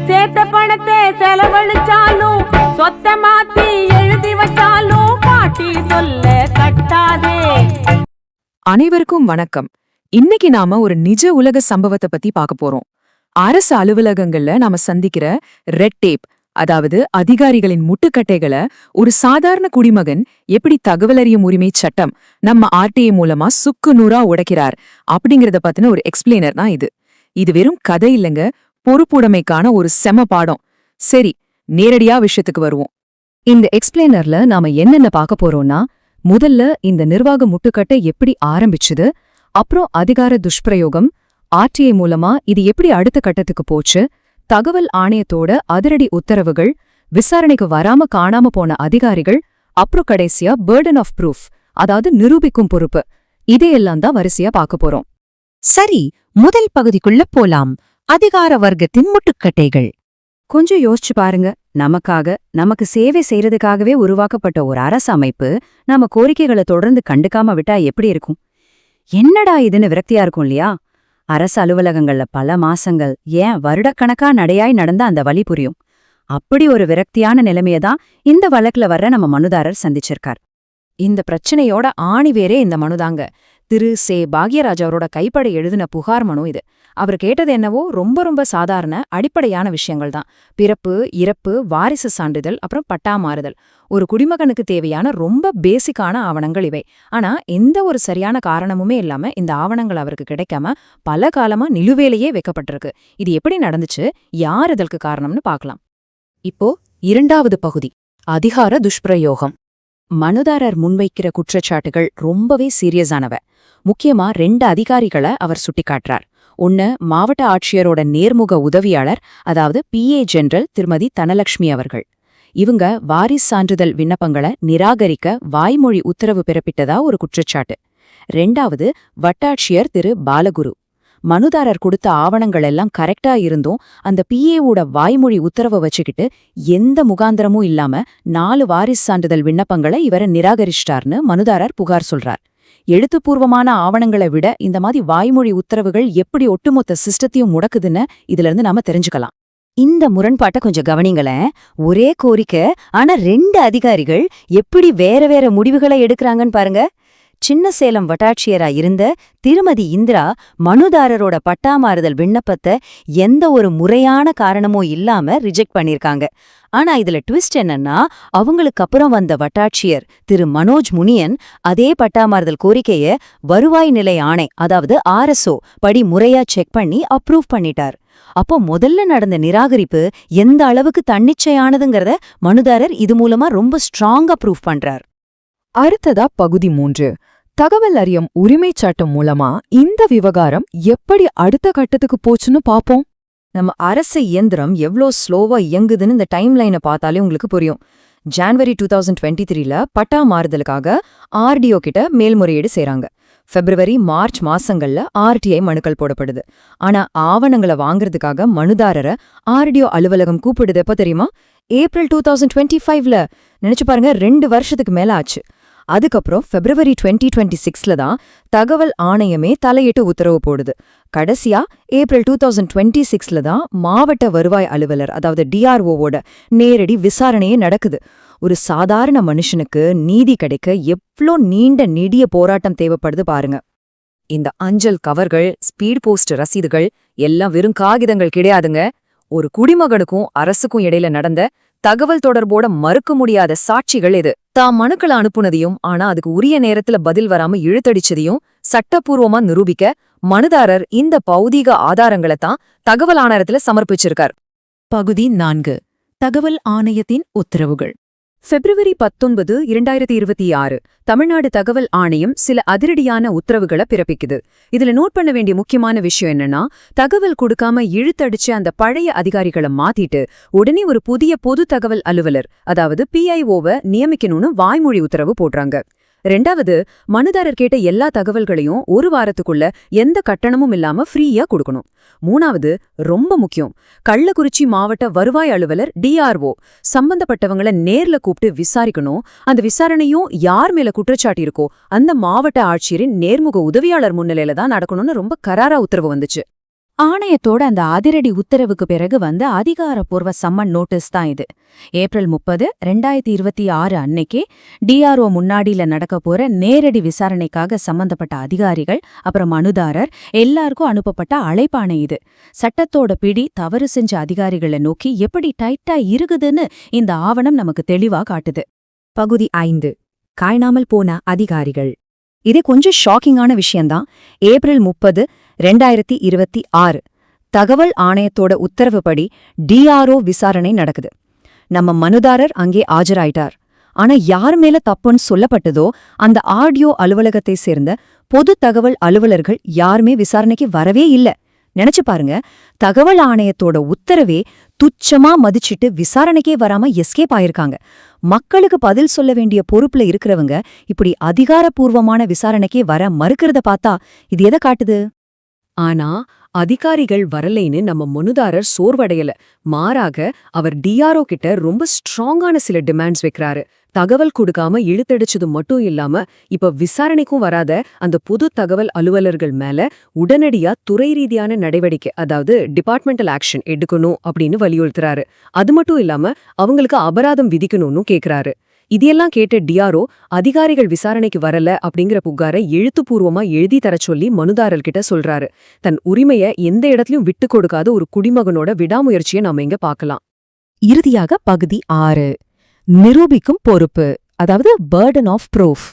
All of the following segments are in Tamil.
சேர்த்த பணத்தை செலவழிச்சாலும் சொத்த மாத்தி எழுதி வச்சாலும் பாட்டி சொல்ல கட்டாதே. அனைவருக்கும் வணக்கம். இன்னைக்கு நாம ஒரு நிஜ உலக சம்பவத்தை பத்தி பார்க்க போறோம். அரசு அலுவலகங்கள்ல நாம சந்திக்கிற ரெட் டேப், அதாவது அதிகாரிகளின் முட்டுக்கட்டைகளை ஒரு சாதாரண குடிமகன் எப்படி தகவல் அறியும் உரிமை சட்டம் நம்ம ஆர்டிஐ மூலமா சுக்கு நூறா உடைக்கிறார் அப்படிங்கறத பத்தின ஒரு எக்ஸ்பிளைனர் தான் இது. இது வெறும் கதை இல்லைங்க, பொறுப்புடைமைக்கான ஒரு செம பாடம். சரி, நேரடியா விஷயத்துக்கு வருவோம். இந்த எக்ஸ்பிளைனர்ல நாம என்னென்ன பார்க்க போறோம்னா, முதல்ல இந்த நிர்வாக முட்டுக்கட்டை எப்படி ஆரம்பிச்சுது, அப்புறம் அதிகார துஷ்பிரயோகம், ஆர்டிஐ மூலமா இது எப்படி அடுத்த கட்டத்துக்கு போச்சு, தகவல் ஆணையத்தோட அதிரடி உத்தரவுகள், விசாரணைக்கு வராம காணாம போன அதிகாரிகள், அப்புறம் கடைசியா பர்டன் ஆஃப் ப்ரூஃப், அதாவது நிரூபிக்கும் பொறுப்பு. இதையெல்லாம் தான் வரிசையா பார்க்க போறோம். சரி, முதல் பகுதிக்குள்ள போலாம். அதிகார வர்க்கத்தின் முட்டுக்கட்டைகள். கொஞ்சம் யோசிச்சு பாருங்க. நமக்கு சேவை செய்யறதுக்காகவே உருவாக்கப்பட்ட ஒரு அரசு அமைப்பு நம்ம கோரிக்கைகளை தொடர்ந்து கண்டுக்காம விட்டா எப்படி இருக்கும்? என்னடா இதுன்னு விரக்தியா இருக்கும் இல்லையா? அரசு அலுவலகங்கள்ல பல மாசங்கள், ஏன் வருடக்கணக்கா நடையாய் நடந்த அந்த வலி புரியும். அப்படி ஒரு விரக்தியான நிலைமையதான் இந்த வழக்குல வர்ற நம்ம மனுதாரர் சந்திச்சிருக்கார். இந்த பிரச்சனையோட ஆணிவேரே இந்த மனுதாங்க. திரு சே பாக்யராஜ் அவரோட கைப்பட எழுதின புகார் மனு இது. அவர் கேட்டது என்னவோ ரொம்ப சாதாரண அடிப்படையான விஷயங்கள் தான். பிறப்பு, இறப்பு, வாரிசு சான்றிதழ், அப்புறம் பட்டா மாறுதல். ஒரு குடிமகனுக்கு தேவையான ரொம்ப பேசிக்கான ஆவணங்கள் இவை. ஆனா எந்த ஒரு சரியான காரணமுமே இல்லாம இந்த ஆவணங்கள் அவருக்கு கிடைக்காம பல காலமா நிலுவையிலேயே வைக்கப்பட்டிருக்கு. இது எப்படி நடந்துச்சு, யார் இதற்கு காரணம்னு பார்க்கலாம். இப்போ இரண்டாவது பகுதி, அதிகார துஷ்பிரயோகம். மனுதாரர் முன்வைக்கிற குற்றச்சாட்டுகள் ரொம்பவே சீரியஸானவ. முக்கியமா 2 அதிகாரிகளை அவர் சுட்டிக்காட்டுறார். ஒன்னு, மாவட்ட ஆட்சியரோட நேர்முக உதவியாளர், அதாவது PA ஜெனரல் திருமதி தனலட்சுமி அவர்கள். இவங்க வாரிசு சான்றிதழ் விண்ணப்பங்களை நிராகரிக்க வாய்மொழி உத்தரவு பிறப்பிட்டதா ஒரு குற்றச்சாட்டு. 2வது, வட்டாட்சியர் திரு பாலகுரு. மனுதாரர் கொடுத்த ஆவணங்கள் எல்லாம் கரெக்டா இருந்தும் அந்த PAவோட வாய்மொழி உத்தரவை வச்சுக்கிட்டு எந்த முகாந்திரமும் இல்லாம 4 வாரிசு சான்றிதழ் விண்ணப்பங்களை இவரை நிராகரிச்சிட்டார்னு மனுதாரர் புகார் சொல்றார். எழுத்துப்பூர்வமான ஆவணங்களை விட இந்த மாதிரி வாய்மொழி உத்தரவுகள் எப்படி ஒட்டுமொத்த சிஸ்டத்தையும் முடக்குதுன்னு இதுல இருந்து நாம தெரிஞ்சுக்கலாம். இந்த முரண்பாட்டை கொஞ்சம் கவனிங்களேன். ஒரே கோரிக்கை, ஆனா 2 அதிகாரிகள் எப்படி வேற முடிவுகளை எடுக்கிறாங்கன்னு பாருங்க. சின்ன சேலம் வட்டாட்சியரா இருந்த திருமதி இந்திரா மனுதாரரோட பட்டா மாறுதல் விண்ணப்பத்தை எந்த ஒரு முறையான காரணமோ இல்லாம ரிஜெக்ட் பண்ணிருக்காங்க. ஆனா இதுல ட்விஸ்ட் என்னன்னா, அவங்களுக்கு அப்புறம் வந்த வட்டாட்சியர் திரு மனோஜ் முனியன் அதே பட்டா மாறுதல் கோரிக்கைய வருவாய் நிலை ஆணை, அதாவது RSO படி முறையா செக் பண்ணி அப்ரூவ் பண்ணிட்டார். அப்போ முதல்ல நடந்த நிராகரிப்பு எந்த அளவுக்கு தன்னிச்சையானதுங்கிறத மனுதாரர் இது மூலமா ரொம்ப ஸ்ட்ராங்கா ப்ரூவ் பண்றார். அடுத்ததா பகுதி 3, தகவல் அறியும் உரிமை சட்டம் மூலமா இந்த விவகாரம் எப்படி அடுத்த கட்டத்துக்கு போச்சுன்னு பாப்போம். நம்ம அரசு இயந்திரம் எவ்ளோ ஸ்லோவா இயங்குதுன்னு இந்த டைம் லைனை பார்த்தாலே உங்களுக்கு புரியும். ஜான்வரி 2023ல பட்டா மாறுதலுக்காக RDO கிட்ட மேல்முறையீடு செய்றாங்க. பிப்ரவரி, மார்ச் மாசங்கள்ல RTI மனுக்கள் போடப்படுது. ஆனா ஆவணங்களை வாங்குறதுக்காக மனுதாரரை RDO அலுவலகம் கூப்பிடுது எப்ப தெரியுமா? ஏப்ரல் 2025ல. நினைச்சு பாருங்க, 2 வருஷத்துக்கு மேல ஆச்சு. அதுக்கப்புறம் பிப்ரவரி 2026ல தான் தகவல் ஆணையமே தலையிட்டு உத்தரவு போடுது. கடைசியா ஏப்ரல் 2026ல தான் மாவட்ட வருவாய் அலுவலர், அதாவது DROவோட நேரடி விசாரணையே நடக்குது. ஒரு சாதாரண மனுஷனுக்கு நீதி கிடைக்க எவ்ளோ நீண்ட நெடிய போராட்டம் தேவைப்படுது பாருங்க. இந்த அஞ்சல் கவர்கள், ஸ்பீட் போஸ்ட் ரசீதுகள் எல்லாம் வெறும் காகிதங்கள் கிடையாதுங்க. ஒரு குடிமகனுக்கும் அரசுக்கும் இடையில நடந்த தகவல் தொடர்போட மறுக்க முடியாத சாட்சிகள் இது. தாம் மனுக்களை அனுப்புனதையும் ஆனா அதுக்கு உரிய நேரத்துல பதில் வராம இழுத்தடிச்சதையும் சட்டப்பூர்வமா நிரூபிக்க மனுதாரர் இந்த பௌதீக ஆதாரங்களை தான் தகவல் ஆணையத்துல சமர்ப்பிச்சிருக்கார். பகுதி 4, தகவல் ஆணையத்தின் உத்தரவுகள். பிப்ரவரி 19, 2026 தமிழ்நாடு தகவல் ஆணையம் சில அதிரடியான உத்தரவுகளை பிறப்பிக்குது. இதுல நோட் பண்ண வேண்டிய முக்கியமான விஷயம் என்னன்னா, தகவல் கொடுக்காம இழுத்தடிச்சு அந்த பழைய அதிகாரிகளை மாத்திட்டு உடனே ஒரு புதிய பொது தகவல் அலுவலர், அதாவது PIOவை நியமிக்கணும்னு வாய்மொழி உத்தரவு போடுறாங்க. 2வது, மனுதாரர் கேட்ட எல்லா தகவல்களையும் 1 வாரத்துக்குள்ள எந்த கட்டணமும் இல்லாம ஃப்ரீயா கொடுக்கணும். 3வது, ரொம்ப முக்கியம், கள்ளக்குறிச்சி மாவட்ட வருவாய் அலுவலர் DRO சம்பந்தப்பட்டவங்களை நேர்ல கூப்பிட்டு விசாரிக்கணும். அந்த விசாரணையும் யார் மேல குற்றச்சாட்டு இருக்கோ அந்த மாவட்ட ஆட்சியரின் நேர்முக உதவியாளர் முன்னிலையில தான் நடக்கணும்னு ரொம்ப கராரா உத்தரவு வந்துச்சு. ஆணையத்தோட அந்த அதிரடி உத்தரவுக்கு பிறகு வந்த அதிகாரப்பூர்வ சம்மன் நோட்டீஸ் தான் இது. ஏப்ரல் 30, 2026 அன்னைக்கே டிஆர்ஓ முன்னாடியில நடக்க போற நேரடி விசாரணைக்காக சம்பந்தப்பட்ட அதிகாரிகள் அப்புறம் மனுதாரர் எல்லாருக்கும் அனுப்பப்பட்ட அழைப்பாணை இது. சட்டத்தோட பிடி தவறு செஞ்ச அதிகாரிகளை நோக்கி எப்படி டைட்டா இருக்குதுன்னு இந்த ஆவணம் நமக்கு தெளிவா காட்டுது. பகுதி 5 காணாமல் போன அதிகாரிகள். இது கொஞ்சம் ஷாக்கிங்கான விஷயம்தான். ஏப்ரல் 30, 2026 தகவல் ஆணையத்தோட உத்தரவுப்படி டிஆர்ஓ விசாரணை நடக்குது. நம்ம மனுதாரர் அங்கே ஆஜராயிட்டார். ஆனா யார் மேல தப்புன்னு சொல்லப்பட்டதோ அந்த ஆடியோ அலுவலகத்தை சேர்ந்த பொது தகவல் அலுவலர்கள் யாருமே விசாரணைக்கு வரவே இல்ல. நினைச்சு பாருங்க, தகவல் ஆணையத்தோட உத்தரவே துச்சமா மதிச்சிட்டு விசாரணைக்கே வராம எஸ்கேப் ஆயிருக்காங்க. மக்களுக்கு பதில் சொல்ல வேண்டிய பொறுப்புல இருக்கிறவங்க இப்படி அதிகாரப்பூர்வமான விசாரணைக்கே வர மறுக்கிறத பார்த்தா இது எதை காட்டுது? ஆனா அதிகாரிகள் வரலைன்னு நம்ம மனுதாரர் சோர்வடையல. மாறாக அவர் டிஆர்ஓ கிட்ட ரொம்ப ஸ்ட்ராங்கான சில டிமாண்ட்ஸ் வைக்கிறாரு. தகவல் கொடுக்காம இழுத்தடிச்சது மட்டும் இல்லாம இப்ப விசாரணைக்கும் வராத அந்த பொது தகவல் அலுவலர்கள் மேல உடனடியா துறை ரீதியான நடவடிக்கை, அதாவது டிபார்ட்மெண்டல் ஆக்ஷன் எடுக்கணும் அப்படின்னு வலியுறுத்துறாரு. அது மட்டும் இல்லாம அவங்களுக்கு அபராதம் விதிக்கணும்னு கேக்குறாரு. இதெல்லாம் கேட்ட டிஆர்ஓ அதிகாரிகள் விசாரணைக்கு வரல அப்படிங்கிற புகாரை எழுத்துப்பூர்வமா எழுதி தர சொல்லி மனுதாரர்கிட்ட சொல்றாரு. தன் உரிமைய எந்த இடத்துலயும் விட்டு கொடுக்காத ஒரு குடிமகனோட விடாமுயற்சியை நாம இங்க பார்க்கலாம். இறுதியாக பகுதி 6 நிரூபிக்கும் பொறுப்பு, அதாவது பர்டன் ஆஃப் ப்ரூஃப்.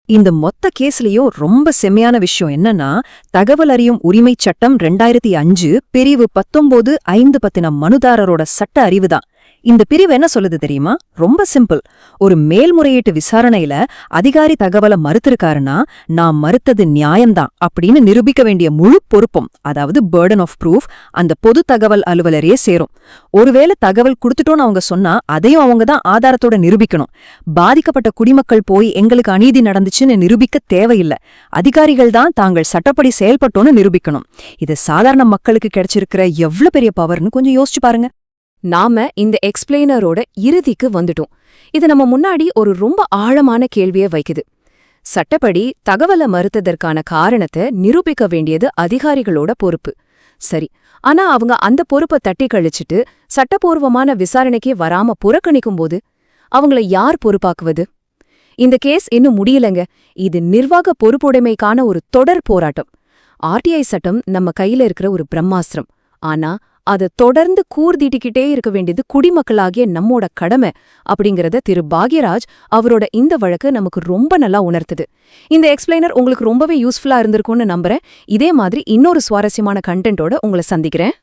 இந்த மொத்த கேஸ்லயும் ரொம்ப செம்மையான விஷயம் என்னன்னா, தகவல் அறியும் உரிமைச் சட்டம் 2005 பிரிவு 19(5) பத்தின மனுதாரரோட சட்ட அறிவுதான். இந்த பிரிவு என்ன சொல்லுது தெரியுமா? ரொம்ப சிம்பிள். ஒரு மேல்முறையீட்டு விசாரணையில அதிகாரி தகவலை மறுத்திருக்காருன்னா நான் மறுத்தது நியாயம்தான் அப்படின்னு நிரூபிக்க வேண்டிய முழு பொறுப்பும், அதாவது பர்டன் ஆஃப் ப்ரூஃப், அந்த பொது தகவல் அலுவலரையே சேரும். ஒருவேளை தகவல் கொடுத்துட்டோன்னு அவங்க சொன்னா அதையும் அவங்க தான் ஆதாரத்தோட நிரூபிக்கணும். பாதிக்கப்பட்ட குடிமக்கள் போய் எங்களுக்கு அநீதி நடந்துச்சுன்னு நிரூபிக்க தேவையில்லை. அதிகாரிகள் தான் தாங்கள் சட்டப்படி செயல்பட்டோன்னு நிரூபிக்கணும். இது சாதாரண மக்களுக்கு கிடைச்சிருக்கிற எவ்வளவு பெரிய பவர்னு கொஞ்சம் யோசிச்சு பாருங்க. நாம இந்த எக்ஸ்பிளைனரோட இறுதிக்கு வந்துட்டோம். இது நம்ம முன்னாடி ஒரு ரொம்ப ஆழமான கேள்வியை வைக்குது. சட்டப்படி தகவலை மறுத்ததற்கான காரணத்தை நிரூபிக்க வேண்டியது அதிகாரிகளோட பொறுப்பு. சரி, ஆனா அவங்க அந்த பொறுப்பை தட்டி கழிச்சிட்டு சட்டப்பூர்வமான விசாரணைக்கே வராம புறக்கணிக்கும்போது அவங்கள யார் பொறுப்பாக்குவது? இந்த கேஸ் இன்னும் முடியலங்க. இது நிர்வாக பொறுப்புடைமைக்கான ஒரு தொடர் போராட்டம். ஆர்டிஐ சட்டம் நம்ம கையில இருக்கிற ஒரு பிரம்மாஸ்திரம். ஆனா அதை தொடர்ந்து கூர்தீட்டிக்கிட்டே இருக்க வேண்டியது குடிமக்களாகிய நம்மோட கடமை அப்படிங்கறத திரு பாக்யராஜ் அவரோட இந்த வழக்கு நமக்கு ரொம்ப நல்லா உணர்த்துது. இந்த எக்ஸ்பிளைனர் உங்களுக்கு ரொம்பவே யூஸ்ஃபுல்லா இருந்திருக்கும்னு நம்புறேன். இதே மாதிரி இன்னொரு சுவாரஸ்யமான கண்டென்ட்டோட உங்களை சந்திக்கிறேன்.